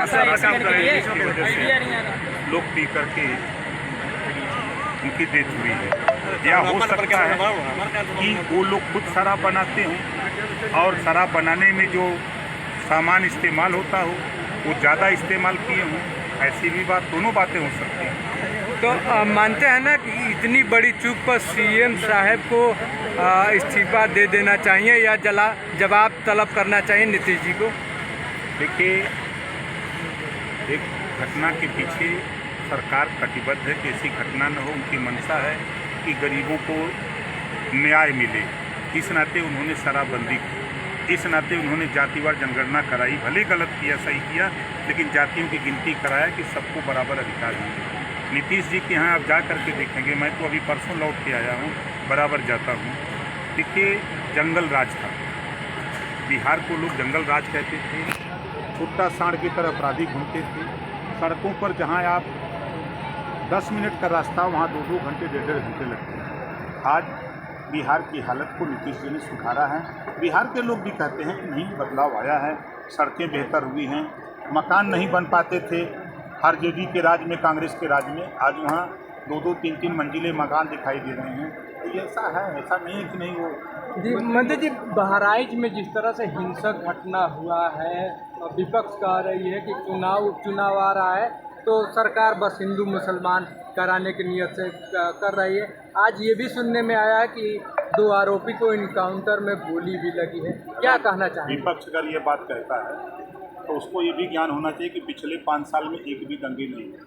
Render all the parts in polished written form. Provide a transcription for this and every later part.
सारा काम कराएंगे, इसकी वजह से लोग पी करके उनकी डेथ हुई है। या हो सकता है कि वो लोग खुद शराब बनाते हों और शराब बनाने में जो सामान इस्तेमाल होता हो वो ज़्यादा इस्तेमाल किए हों, ऐसी भी बात, दोनों बातें हो सकती हैं। तो मानते हैं ना कि इतनी बड़ी चूक पर सीएम साहब को इस्तीफा दे देना चाहिए या जवाब तलब करना चाहिए नीतीश जी को? देखिए, एक घटना के पीछे सरकार कटिबद्ध है कि ऐसी घटना न हो। उनकी मंशा है कि गरीबों को न्याय मिले, इस नाते उन्होंने शराबबंदी की, इस नाते उन्होंने जातिवार जनगणना कराई। भले गलत किया, सही किया, लेकिन जातियों की गिनती कराया कि सबको बराबर अधिकार मिले। नीतीश जी के यहाँ आप जा करके देखेंगे, मैं तो अभी परसों लौट के आया हूँ, बराबर जाता हूँ। देखिए, जंगल राज था, बिहार को लोग जंगल राज कहते थे। कुत्ता सांड की तरह अपराधी घूमते थे सड़कों पर। जहाँ आप 10 मिनट का रास्ता, वहाँ 2-2 घंटे, 1.5 घंटे लगते हैं। आज बिहार की हालत को नीतीश जी ने सुधारा है। बिहार के लोग भी कहते हैं कि नहीं, बदलाव आया है, सड़कें बेहतर हुई हैं। मकान नहीं बन पाते थे आरजेडी के राज में, कांग्रेस के राज में, आज वहाँ 2-2, 3-3 मंजिले मकान दिखाई दे रहे हैं। तो ये ऐसा है, ऐसा नहीं है कि नहीं वो। जी मंत्री जी, बहराइच में जिस तरह से हिंसक घटना हुआ है, विपक्ष कह रही है कि उपचुनाव आ रहा है तो सरकार बस हिंदू मुसलमान कराने की नियत से कर रही है। आज ये भी सुनने में आया है कि 2 आरोपी को इनकाउंटर में गोली भी लगी है। क्या कहना चाहिए? विपक्ष अगर ये बात कहता है तो उसको ये भी ज्ञान होना चाहिए कि पिछले 5 साल में एक भी दंगे नहीं हुए।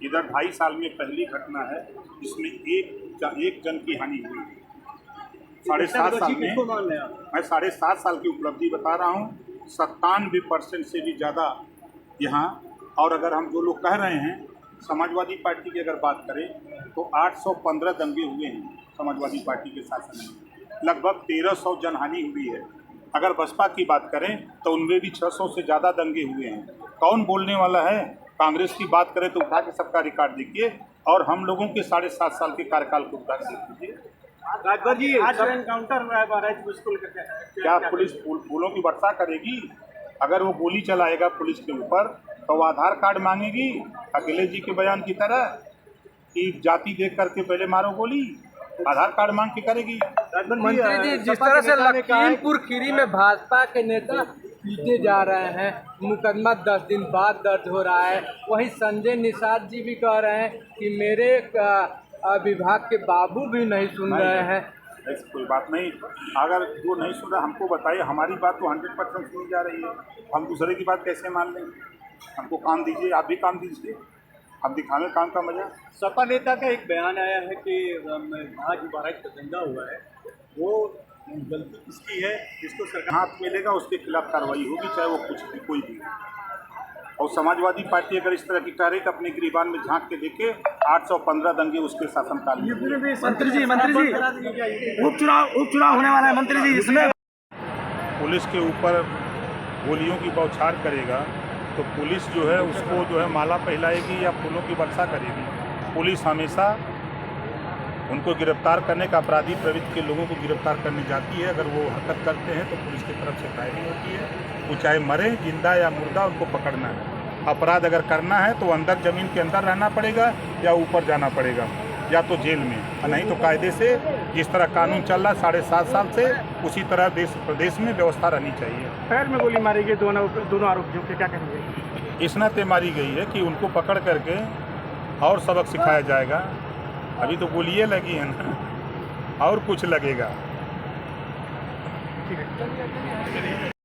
इधर 2.5 साल में पहली घटना है जिसमें एक जन की हानि हुई। 7.5 साल में, मैं 7.5 साल की उपलब्धि बता रहा हूँ, 97% से भी ज़्यादा यहाँ। और अगर हम जो लोग कह रहे हैं, समाजवादी पार्टी की अगर बात करें तो 815 दंगे हुए हैं समाजवादी पार्टी के शासन में, लगभग 1300 जनहानि हुई है। अगर बसपा की बात करें तो उनमें भी 600 से ज़्यादा दंगे हुए हैं। कौन बोलने वाला है? कांग्रेस की बात करें तो उठा के सबका रिकॉर्ड देखिए, और हम लोगों के 7.5 साल के कार्यकाल को उठा के देखिए। राजभर जी, आज एनकाउंटर हुआ है बहराइच को लेकर, क्या पुलिस फूलों की वर्षा करेगी? अगर वो गोली चलाएगा पुलिस के ऊपर तो वो आधार कार्ड मांगेगी, अखिलेश जी के बयान की तरह कि जाति देख करके पहले मारो गोली, आधार कार्ड मांग के करेगी। मंत्री जी, जिस तरह से लखीमपुर खीरी में भाजपा के नेता पीटे जा रहे हैं, मुकदमा 10 दिन बाद दर्ज हो रहा है, वहीं संजय निषाद जी भी कह रहे हैं कि मेरे विभाग के बाबू भी नहीं सुन रहे हैं। ऐसी कोई बात नहीं। अगर जो नहीं सुन रहा हमको बताइए, हमारी बात तो 100% सुनी जा रही है, हम दूसरे की बात कैसे मान लेंगे? हमको काम दीजिए, आप भी काम दीजिए, हम दिखाने काम का मजा। सपा नेता का एक बयान आया है कि आज बहराइच का दंगा हुआ है, वो गलती किसकी है, जिसको सरकार हाथ मिलेगा उसके खिलाफ कार्रवाई होगी, चाहे वो कुछ भी, कोई भी। और समाजवादी पार्टी अगर इस तरह की कह रही तो अपने गिरबान में झांक के देखे, 815 दंगे उसके शासनकाल में। मंत्री जी उपचुनाव होने वाला है मंत्री जी, इसमें पुलिस के ऊपर गोलियों की बौछार करेगा तो पुलिस जो है उसको जो है माला पहनाएगी या फूलों की वर्षा करेगी। पुलिस हमेशा उनको गिरफ्तार करने का, अपराधी प्रवृत्ति के लोगों को गिरफ्तार करने जाती है। अगर वो हरकत करते हैं तो पुलिस की तरफ से फायरिंग होती है। वो चाहे मरे, जिंदा या मुर्दा, उनको पकड़ना है। अपराध अगर करना है तो अंदर ज़मीन के अंदर रहना पड़ेगा या ऊपर जाना पड़ेगा, या तो जेल में, और नहीं तो कायदे से जिस तरह कानून चल रहा है 7.5 साल से, उसी तरह प्रदेश में व्यवस्था रहनी चाहिए। पैर में गोली मारी गई दोनों आरोपियों के, क्या कहेंगे? इस नाते मारी गई है कि उनको पकड़ करके और सबक सिखाया जाएगा। अभी तो गोलियाँ लगी है ना, और कुछ लगेगा। ठीक है।